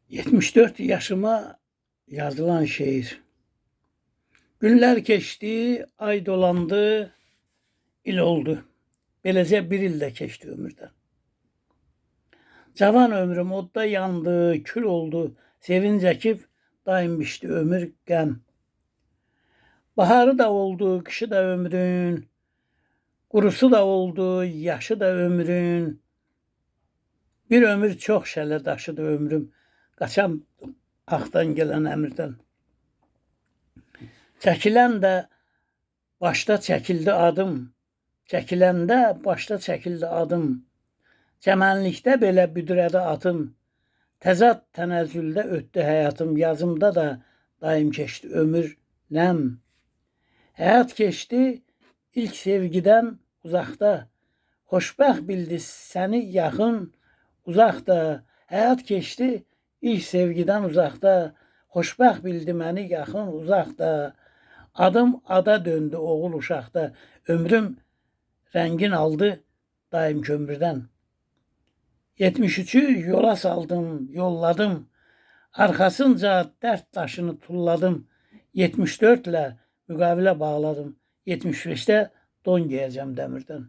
74 yaşıma yazılan şiir. Günler geçti, ay dolandı, il oldu. Beləcə bir il də keçdi ömürdən. Cavan ömrüm odda yandı, kül oldu. Sevinç əkib daim biçdi ömür qəm. Baharı da oldu, kışı da ömrün. Qurusu da oldu, yaşı da ömrün. Bir ömür çox şələ daşıdı ömrüm. Qaçam axdan gələn əmrdən. Çəkilən də başda çəkildi adım. Çəkiləndə başda çəkildi adım. Çəmənlikdə belə büdrədi atım. Təzad tənəzzüldə ötdü həyatım. Yazımda da daim keçdi ömür nəm. Həyat keçdi ilk sevgidən uzaqda. Xoşbəxt bildi səni yaxın uzaqda. Həyat keçdi ilk sevgidən uzaqda. Xoşbəxt bildi məni yaxın uzaqda. Adım ada döndü oğul uşaqda. Ömrüm rəngin aldı daim kömürdən. 73'ü yola saldım, yolladım. Arkasınca dert taşını tulladım. 74 ile müqavilə bağladım. 75'te don giyeceğim demirden.